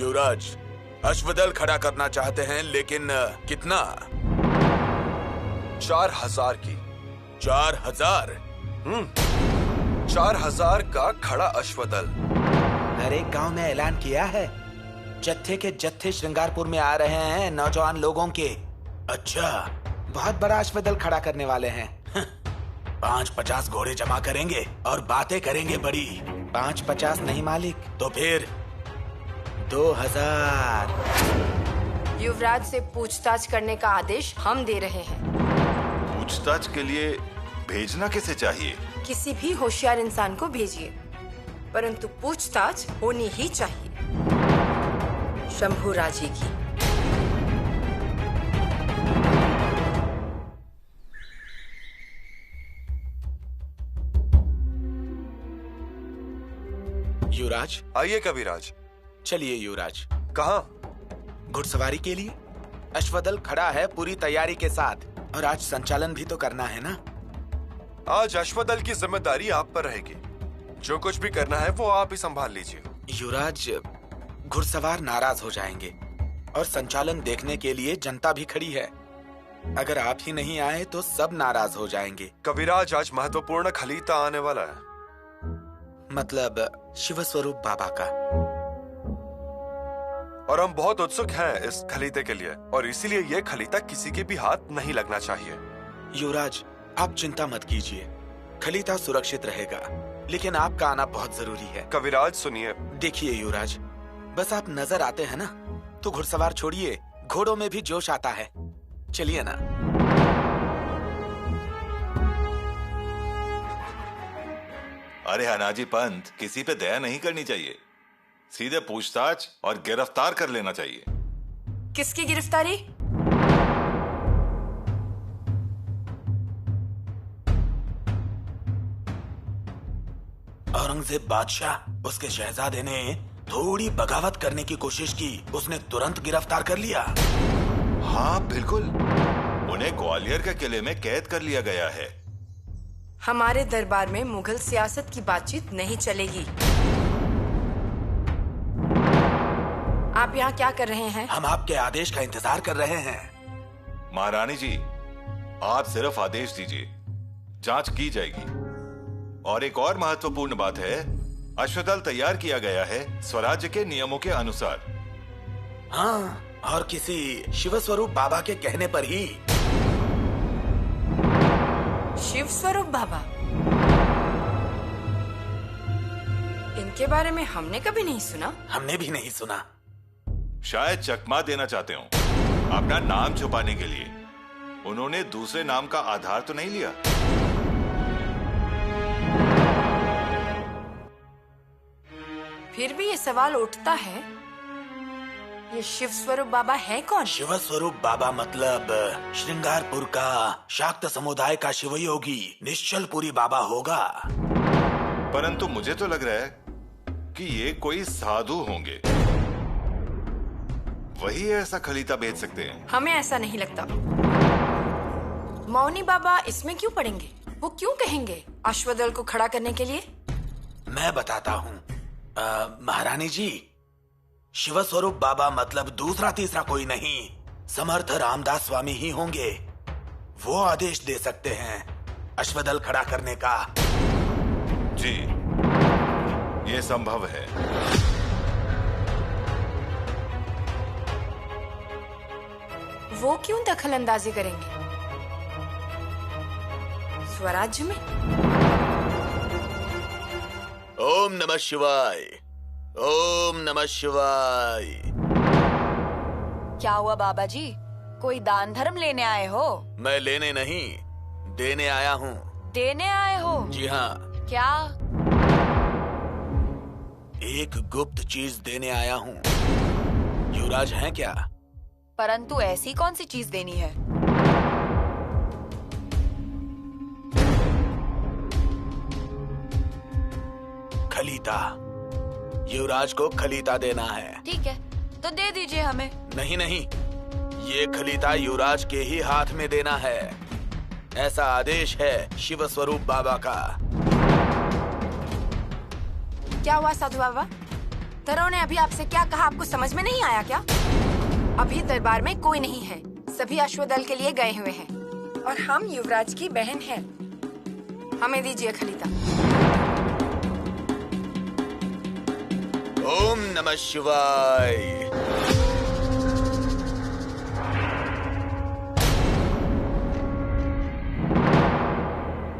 युवराज, अश्वदल खड़ा करना चाहते हैं, लेकिन कितना? 4000 की। 4000? 4000 का खड़ा अश्वदल। हर एक गांव में ऐलान किया है, जत्थे के जत्थे श्रृंगारपुर में आ रहे हैं नौजवान लोगों के। अच्छा, बहुत बड़ा अश्वदल खड़ा करने वाले हैं। 5-50 घोड़े जमा करेंगे और बातें करेंगे बड़ी। 5-50 नहीं मालिक, तो फिर 2000। युवराज से पूछताछ करने का आदेश हम दे रहे हैं। पूछताछ के लिए भेजना किसे चाहिए? किसी भी होशियार इंसान को भेजिए, परंतु पूछताछ होनी ही चाहिए शंभू राजी की। युवराज, आइए कविराज। चलिए युवराज। कहाँ? घुड़सवारी के लिए अश्वदल खड़ा है पूरी तैयारी के साथ, और आज संचालन भी तो करना है ना। आज अश्वदल की जिम्मेदारी आप पर रहेगी। जो कुछ भी करना है वो आप ही संभाल लीजिए। युवराज, घुड़सवार नाराज हो जाएंगे और संचालन देखने के लिए जनता भी खड़ी है। अगर आप ही नहीं आए तो सब नाराज हो जाएंगे। कविराज, आज महत्वपूर्ण खलीता आने वाला है। मतलब शिव स्वरूप बाबा का। और हम बहुत उत्सुक हैं इस खलीते के लिए, और इसीलिए ये खलीता किसी के भी हाथ नहीं लगना चाहिए। युवराज, आप चिंता मत कीजिए, खलीता सुरक्षित रहेगा, लेकिन आपका आना बहुत जरूरी है। कविराज सुनिए। देखिए युवराज, बस आप नजर आते हैं ना तो घुड़सवार छोड़िए, घोड़ों में भी जोश आता है। चलिए ना। अरे अनाजी पंत, किसी पे दया नहीं करनी चाहिए। सीधे पूछताछ और गिरफ्तार कर लेना चाहिए। किसकी गिरफ्तारी? औरंगजेब बादशाह, उसके शहजादे ने थोड़ी बगावत करने की कोशिश की, उसने तुरंत गिरफ्तार कर लिया। हाँ बिल्कुल, उन्हें ग्वालियर के किले में कैद कर लिया गया है। हमारे दरबार में मुगल सियासत की बातचीत नहीं चलेगी। आप यहाँ क्या कर रहे हैं? हम आपके आदेश का इंतजार कर रहे हैं। महारानी जी, आप सिर्फ आदेश दीजिए, जांच की जाएगी। और एक और महत्वपूर्ण बात है, अश्वदल तैयार किया गया है स्वराज्य के नियमों के अनुसार। हाँ, और किसी शिव स्वरूप बाबा के कहने पर ही। शिव स्वरूप बाबा? इनके बारे में हमने कभी नहीं सुना। हमने भी नहीं सुना। शायद चकमा देना चाहते हो अपना नाम छुपाने के लिए। उन्होंने दूसरे नाम का आधार तो नहीं लिया। फिर भी ये सवाल उठता है, ये शिव स्वरूप बाबा है कौन? शिव स्वरूप बाबा मतलब श्रृंगारपुर का शाक्त समुदाय का शिवयोगी निश्चलपुरी बाबा होगा। परंतु मुझे तो लग रहा है कि ये कोई साधु होंगे, वही ऐसा खलीता भेज सकते हैं। हमें ऐसा नहीं लगता। मौनी बाबा इसमें क्यों पड़ेंगे? वो क्यों कहेंगे अश्वदल को खड़ा करने के लिए? मैं बताता हूँ महारानी जी, शिव स्वरूप बाबा मतलब दूसरा तीसरा कोई नहीं, समर्थ रामदास स्वामी ही होंगे। वो आदेश दे सकते हैं अश्वदल खड़ा करने का। जी, ये संभव है। वो क्यों दखल अंदाजी करेंगे स्वराज्य में? ओम नमः शिवाय, ओम नमः शिवाय। क्या हुआ बाबा जी, कोई दान धर्म लेने आए हो? मैं लेने नहीं, देने आया हूँ। देने आए हो? जी हाँ। क्या? एक गुप्त चीज देने आया हूँ। युवराज हैं क्या? परंतु ऐसी कौन सी चीज देनी है? खलीता। युवराज को खलीता देना है। ठीक है, तो दे दीजिए हमें। नहीं नहीं, ये खलीता युवराज के ही हाथ में देना है, ऐसा आदेश है शिव स्वरूप बाबा का। क्या हुआ साधु बाबा, मंथरा ने अभी आपसे क्या कहा, आपको समझ में नहीं आया क्या? अभी दरबार में कोई नहीं है, सभी अश्वदल के लिए गए हुए हैं और हम युवराज की बहन हैं। हमें दीजिए खलीता। ओम नमः शिवाय।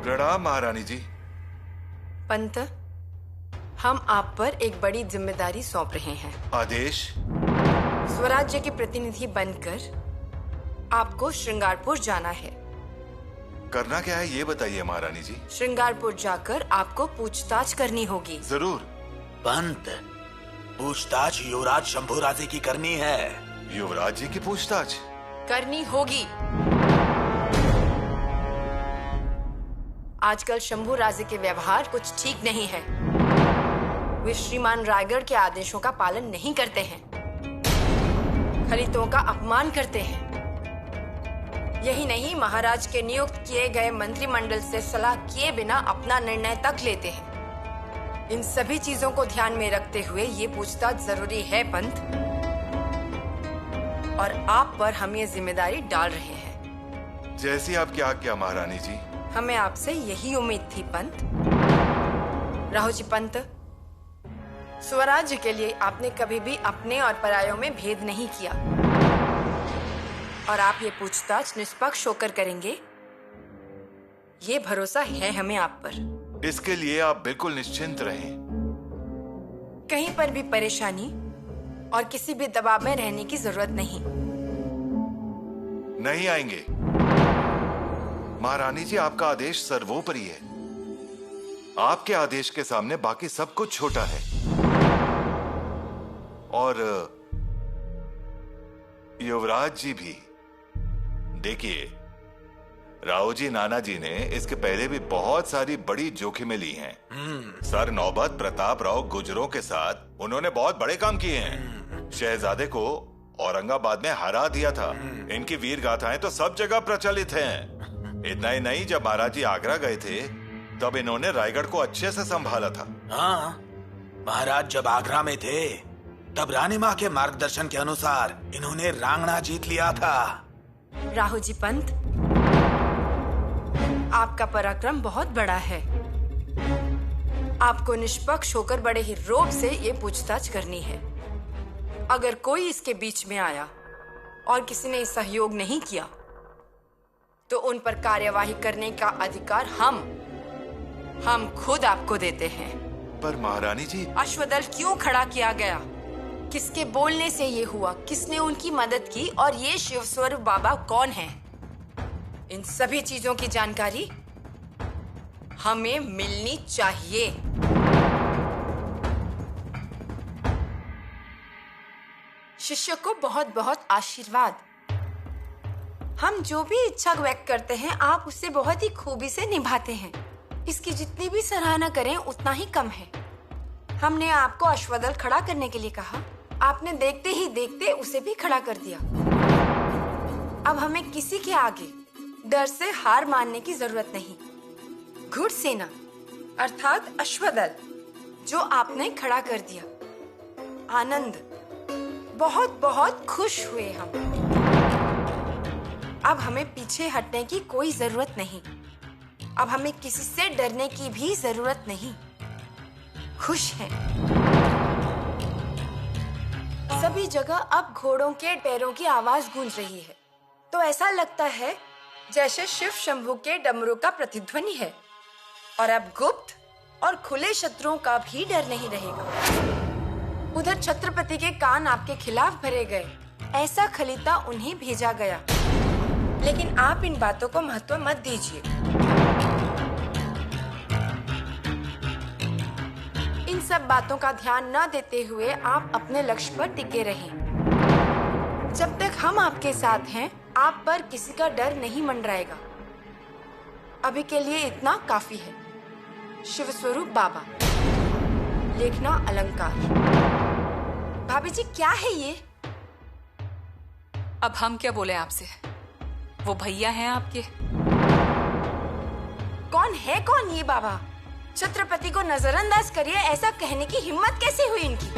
प्रणाम महारानी जी। पंत, हम आप पर एक बड़ी जिम्मेदारी सौंप रहे हैं। आदेश। स्वराज्य के प्रतिनिधि बनकर आपको श्रृंगारपुर जाना है। करना क्या है ये बताइए महारानी जी। श्रृंगारपुर जाकर आपको पूछताछ करनी होगी। जरूर। पंत, पूछताछ युवराज शंभुराजे की करनी है। युवराज जी की पूछताछ करनी होगी। आजकल शंभू राजे के व्यवहार कुछ ठीक नहीं है। वे श्रीमान रायगढ़ के आदेशों का पालन नहीं करते हैं, खलीतों का अपमान करते हैं। यही नहीं, महाराज के नियुक्त किए गए मंत्रिमंडल से सलाह किए बिना अपना निर्णय तक लेते हैं। इन सभी चीजों को ध्यान में रखते हुए ये पूछताछ जरूरी है पंत, और आप पर हम ये जिम्मेदारी डाल रहे हैं। जैसी आपकी आज्ञा महारानी जी। हमें आपसे यही उम्मीद थी पंत। राहु जी पंत, स्वराज्य के लिए आपने कभी भी अपने और परायों में भेद नहीं किया, और आप ये पूछताछ निष्पक्ष होकर करेंगे, ये भरोसा है हमें आप पर। इसके लिए आप बिल्कुल निश्चिंत रहें। कहीं पर भी परेशानी और किसी भी दबाव में रहने की जरूरत नहीं आएंगे। महारानी जी, आपका आदेश सर्वोपरि है। आपके आदेश के सामने बाकी सब कुछ छोटा है। और युवराज जी भी। देखिए, राव जी नाना जी ने इसके पहले भी बहुत सारी बड़ी जोखिमें ली हैं। सर नौबत प्रताप राव गुजरों के साथ उन्होंने बहुत बड़े काम किए हैं। शहजादे को औरंगाबाद में हरा दिया था। इनकी वीर गाथाएं तो सब जगह प्रचलित हैं। इतना ही नहीं, जब महाराज जी आगरा गए थे तब इन्होंने रायगढ़ को अच्छे से संभाला था। हाँ, महाराज जब आगरा में थे तब रानी माँ के मार्गदर्शन के अनुसार इन्होंने रांगना जीत लिया था। राहु जी पंत, आपका पराक्रम बहुत बड़ा है। आपको निष्पक्ष होकर बड़े ही रोब से ये पूछताछ करनी है। अगर कोई इसके बीच में आया और किसी ने सहयोग नहीं किया तो उन पर कार्यवाही करने का अधिकार हम खुद आपको देते हैं। पर महारानी जी, अश्वदल क्यों खड़ा किया गया, किसके बोलने से ये हुआ, किसने उनकी मदद की, और ये शिवस्वरूप बाबा कौन है, इन सभी चीजों की जानकारी हमें मिलनी चाहिए। शिष्य को बहुत बहुत आशीर्वाद। हम जो भी इच्छा व्यक्त करते हैं आप उसे बहुत ही खूबी से निभाते हैं। इसकी जितनी भी सराहना करें उतना ही कम है। हमने आपको अश्वदल खड़ा करने के लिए कहा, आपने देखते ही देखते उसे भी खड़ा कर दिया। अब हमें किसी के आगे डर से हार मानने की जरूरत नहीं। घुड़सेना अर्थात अश्वदल जो आपने खड़ा कर दिया, आनंद, बहुत बहुत खुश हुए हम। अब हमें पीछे हटने की कोई जरूरत नहीं। अब हमें किसी से डरने की भी जरूरत नहीं। खुश हैं। सभी जगह अब घोड़ों के पैरों की आवाज गूंज रही है, तो ऐसा लगता है जैसे शिव शंभू के डमरू का प्रतिध्वनि है। और अब गुप्त और खुले शत्रुओं का भी डर नहीं रहेगा। उधर छत्रपति के कान आपके खिलाफ भरे गए, ऐसा खलीता उन्हें भेजा गया। लेकिन आप इन बातों को महत्व मत दीजिए। इन सब बातों का ध्यान न देते हुए आप अपने लक्ष्य पर टिके रहें। जब तक हम आपके साथ हैं, आप पर किसी का डर नहीं मंडराएगा। अभी के लिए इतना काफी है। शिवस्वरूप बाबा, लेखना अलंकार। भाभी जी, क्या है ये? अब हम क्या बोले आपसे? वो भैया हैं आपके। कौन ये बाबा? छत्रपति को नजरअंदाज करिए, ऐसा कहने की हिम्मत कैसे हुई इनकी?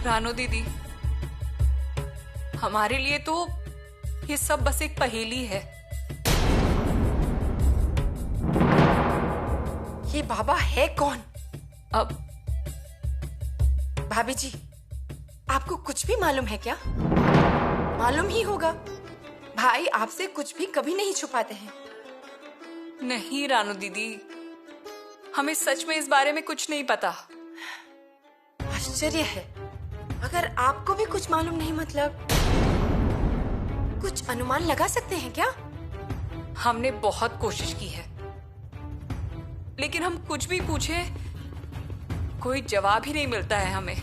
रानो दीदी, हमारे लिए तो ये सब बस एक पहेली है। ये बाबा है कौन? अब भाभी जी, आपको कुछ भी मालूम है क्या? मालूम ही होगा, भाई आपसे कुछ भी कभी नहीं छुपाते हैं। नहीं रानो दीदी, हमें सच में इस बारे में कुछ नहीं पता। आश्चर्य है, अगर आपको भी कुछ मालूम नहीं, मतलब कुछ अनुमान लगा सकते हैं क्या? हमने बहुत कोशिश की है, लेकिन हम कुछ भी पूछे कोई जवाब ही नहीं मिलता है हमें।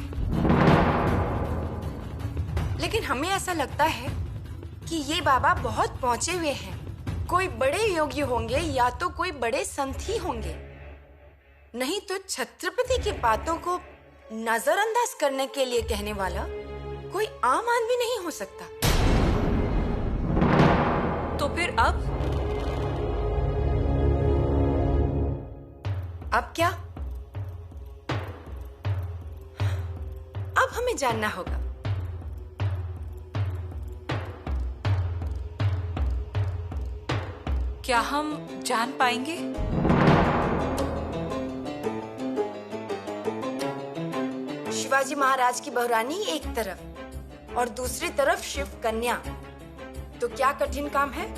लेकिन हमें ऐसा लगता है कि ये बाबा बहुत पहुंचे हुए हैं। कोई बड़े योगी होंगे या तो कोई बड़े संत ही होंगे, नहीं तो छत्रपति की बातों को नजरअंदाज करने के लिए कहने वाला कोई आम आदमी नहीं हो सकता। तो फिर अब क्या? अब हमें जानना होगा। क्या हम जान पाएंगे? शिवाजी महाराज की बहुरानी एक तरफ और दूसरी तरफ शिव कन्या, तो क्या कठिन काम है?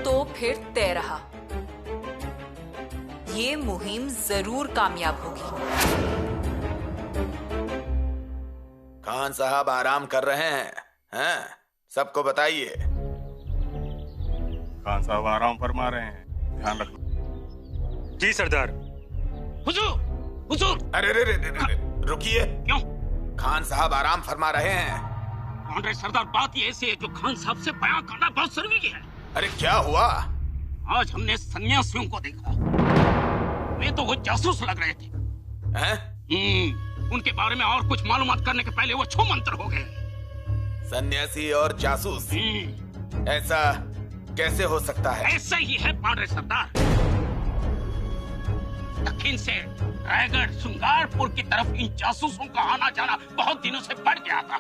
तो फिर तय रहा, ये मुहिम जरूर कामयाब होगी। खान साहब आराम कर रहे हैं? सबको बताइए। खान साहब आराम फरमा रहे हैं, ध्यान रखना। जी सरदार। हुजूर, हुजूर। अरे रे रे रे रे, रुकिए। क्यों? खान साहब आराम फरमा रहे हैं। कौन सरदार, बात ये ऐसी है जो खान साहब से बयां करना बहुत जरूरी है। अरे क्या हुआ? आज हमने सन्यासियों को देखा, वे तो वो जासूस लग रहे थे। उनके बारे में और कुछ मालूमात करने के पहले वो छूमंतर हो गए। सन्यासी और जासूस, ऐसा कैसे हो सकता है? ऐसा ही है पांडे सरदार। दक्षिण से रायगढ़ श्रृंगारपुर की तरफ इन जासूसों का आना जाना बहुत दिनों से बढ़ गया था।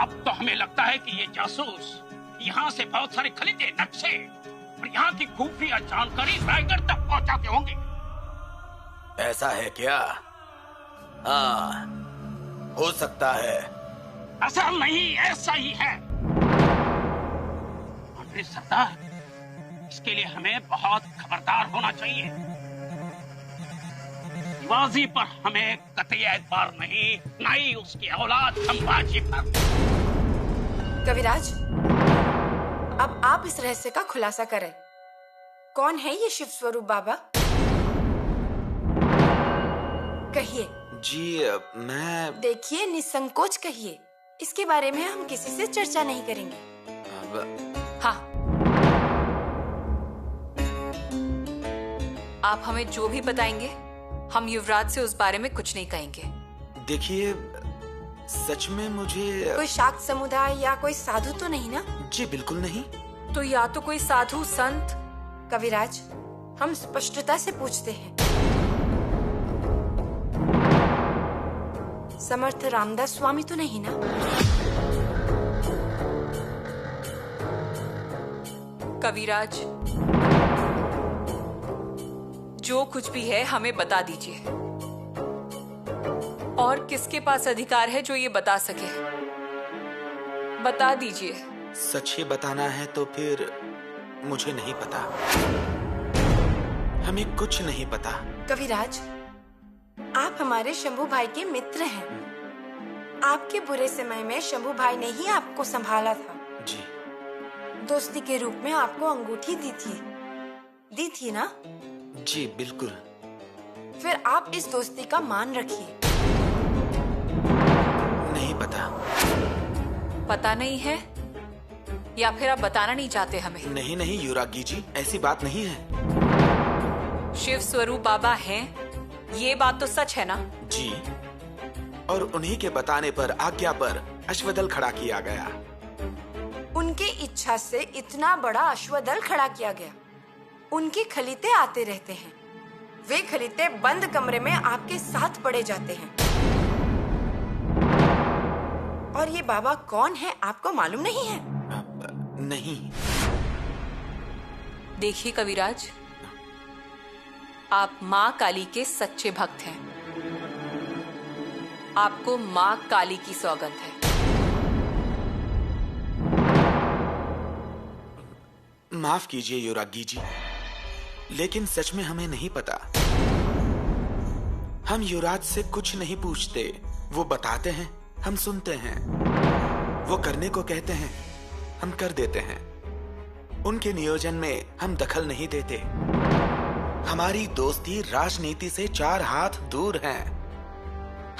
अब तो हमें लगता है कि ये जासूस यहाँ से बहुत सारे खरीदे नक्शे और यहाँ की खुफिया जानकारी रायगढ़ तक पहुँचाते होंगे। ऐसा है क्या? हाँ, हो सकता है। ऐसा नहीं, ऐसा ही है पांडे सरदार। इसके लिए हमें बहुत खबरदार होना चाहिए। शिवाजी पर हमें कतई एतबार नहीं, ना ही उसकी औलाद संभाजी पर। कविराज, अब आप इस रहस्य का खुलासा करें। कौन है ये शिव स्वरूप बाबा? कहिए। जी मैं... देखिए, निसंकोच कहिए, इसके बारे में हम किसी से चर्चा नहीं करेंगे। हाँ, आप हमें जो भी बताएंगे हम युवराज से उस बारे में कुछ नहीं कहेंगे। देखिए, सच में मुझे... कोई शाक्त समुदाय या कोई साधु तो नहीं ना? जी बिल्कुल नहीं। तो या तो कोई साधु संत। कविराज, हम स्पष्टता से पूछते हैं, समर्थ रामदास स्वामी तो नहीं ना? कविराज, जो कुछ भी है हमें बता दीजिए। और किसके पास अधिकार है जो ये बता सके? बता दीजिए। सच ही बताना है तो फिर मुझे नहीं पता, हमें कुछ नहीं पता। कविराज, आप हमारे शंभू भाई के मित्र हैं। आपके बुरे समय में शंभू भाई ने ही आपको संभाला था। जी। दोस्ती के रूप में आपको अंगूठी दी थी ना? जी बिल्कुल। फिर आप इस दोस्ती का मान रखिए। नहीं पता। पता नहीं है या फिर आप बताना नहीं चाहते हमें? नहीं नहीं युवरागी जी, ऐसी बात नहीं है। शिव स्वरूप बाबा हैं, ये बात तो सच है ना? जी, और उन्हीं के बताने पर, आज्ञा पर अश्वदल खड़ा किया गया। उनके इच्छा से इतना बड़ा अश्वदल खड़ा किया गया। उनके खलीते आते रहते हैं, वे खलीते बंद कमरे में आपके साथ पड़े जाते हैं। और ये बाबा कौन है आपको मालूम नहीं है? नहीं। देखिए कविराज, आप माँ काली के सच्चे भक्त हैं। आपको माँ काली की सौगंध है। माफ कीजिए युवरागी जी, लेकिन सच में हमें नहीं पता। हम युवराज से कुछ नहीं पूछते, वो बताते हैं, हम सुनते हैं। वो करने को कहते हैं, हम कर देते हैं। उनके नियोजन में हम दखल नहीं देते। हमारी दोस्ती राजनीति से 4 हाथ दूर है।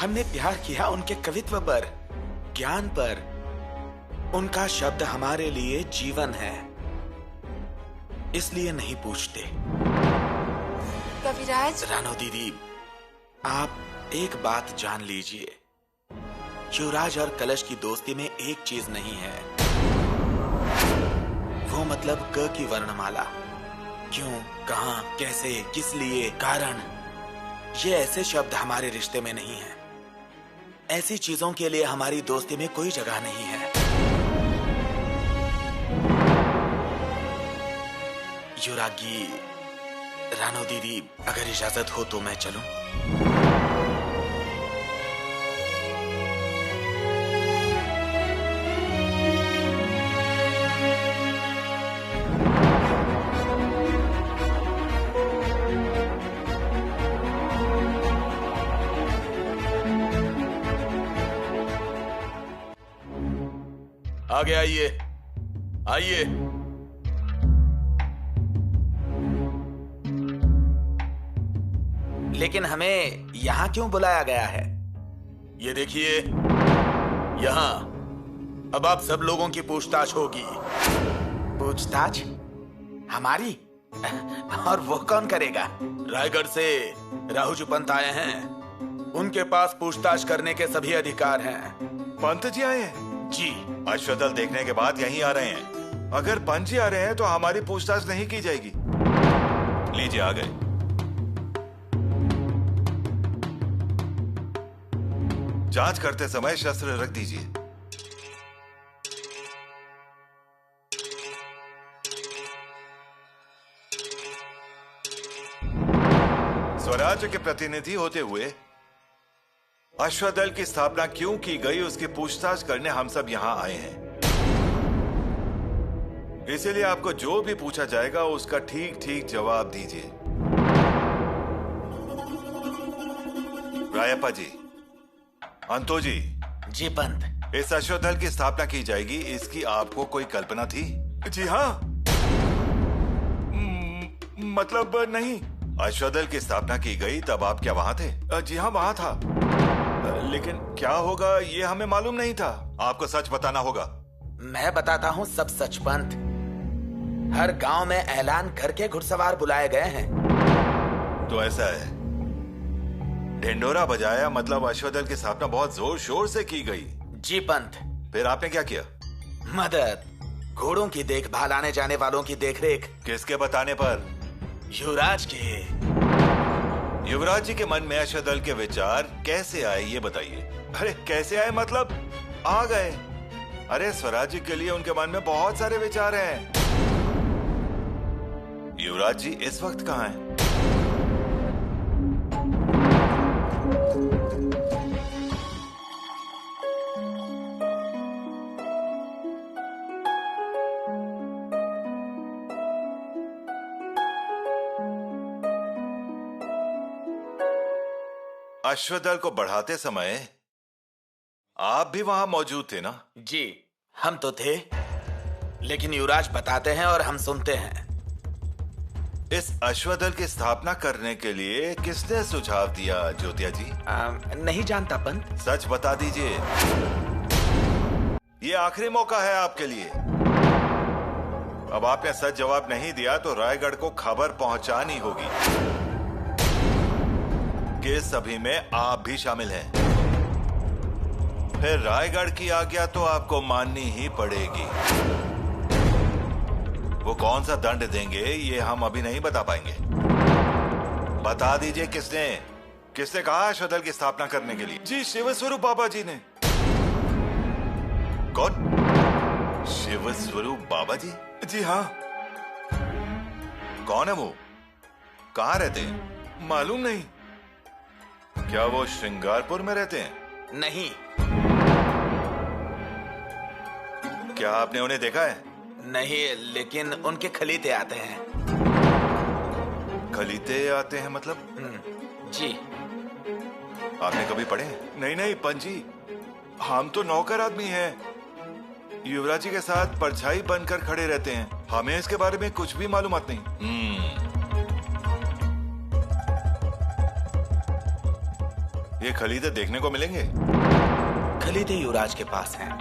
हमने प्यार किया उनके कवित्व पर, ज्ञान पर। उनका शब्द हमारे लिए जीवन है, इसलिए नहीं पूछते। कविराज। रानो दीदी, आप एक बात जान लीजिए, युवराज और कलश की दोस्ती में एक चीज नहीं है, वो मतलब क की वर्णमाला। क्यों, कहां, कैसे, किस लिए, कारण, ये ऐसे शब्द हमारे रिश्ते में नहीं है। ऐसी चीजों के लिए हमारी दोस्ती में कोई जगह नहीं है। युवरागी, रानो दीदी, अगर इजाजत हो तो मैं चलूं? आगे आइए, आइए। लेकिन हमें यहाँ क्यों बुलाया गया है? ये देखिए, यहाँ अब आप सब लोगों की पूछताछ होगी। पूछताछ? हमारी? और वो कौन करेगा? रायगढ़ से राहुल पंत आए हैं, उनके पास पूछताछ करने के सभी अधिकार हैं। पंत जी आए हैं? जी। अश्वदल देखने के बाद यहीं आ रहे हैं। अगर पंत जी आ रहे हैं तो हमारी पूछताछ नहीं की जाएगी। लीजिए, आ गए। जांच करते समय शस्त्र रख दीजिए। स्वराज्य के प्रतिनिधि होते हुए अश्वदल की स्थापना क्यों की गई उसकी पूछताछ करने हम सब यहां आए हैं। इसीलिए आपको जो भी पूछा जाएगा उसका ठीक ठीक जवाब दीजिए। रायप्पा जी, अंतो जी। जी पंत। इस अश्वदल की स्थापना की जाएगी, इसकी आपको कोई कल्पना थी? जी हाँ। मतलब नहीं। अश्वदल की स्थापना की गई तब आप क्या वहां थे? जी हाँ, वहां था, लेकिन क्या होगा ये हमें मालूम नहीं था। आपको सच बताना होगा। मैं बताता हूँ सब सच पंत। हर गांव में ऐलान करके घुड़सवार बुलाए गए हैं। तो ऐसा है, ढिंडोरा बजाया मतलब अश्वदल की स्थापना बहुत जोर शोर से की गई। जी पंत। फिर आपने क्या किया? मदद, घोड़ों की देखभाल, आने जाने वालों की देखरेख। किसके बताने पर? युवराज के। युवराज जी के मन में अश्वदल के विचार कैसे आए ये बताइए। अरे कैसे आए मतलब? आ गए। अरे स्वराज्य के लिए उनके मन में बहुत सारे विचार हैं। युवराज जी इस वक्त कहाँ हैं? अश्वदल को बढ़ाते समय आप भी वहां मौजूद थे ना? जी, हम तो थे, लेकिन युवराज बताते हैं और हम सुनते हैं। इस अश्वदल की स्थापना करने के लिए किसने सुझाव दिया ज्योतिया जी? नहीं जानता पंत। सच बता दीजिए, ये आखिरी मौका है आपके लिए। अब आपने सच जवाब नहीं दिया तो रायगढ़ को खबर पहुंचानी होगी कि इस सभी में आप भी शामिल हैं। फिर रायगढ़ की आज्ञा तो आपको माननी ही पड़ेगी। वो कौन सा दंड देंगे ये हम अभी नहीं बता पाएंगे, बता दीजिए किसने किसने कहा अश्वदल की स्थापना करने के लिए? जी शिव स्वरूप बाबा जी ने। कौन? शिव स्वरूप बाबा जी? जी हाँ। कौन है वो? कहाँ रहते हैं? मालूम नहीं। क्या वो श्रृंगारपुर में रहते हैं? नहीं। क्या आपने उन्हें देखा है? नहीं, लेकिन उनके खलीते आते हैं। खलीते आते हैं मतलब? जी। आपने कभी पढ़े? नहीं नहीं पंजी, हम तो नौकर आदमी हैं। युवराज जी के साथ परछाई बनकर खड़े रहते हैं। हमें इसके बारे में कुछ भी मालूमात नहीं। ये खलीते देखने को मिलेंगे? खलीते युवराज के पास हैं।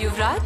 युवराज,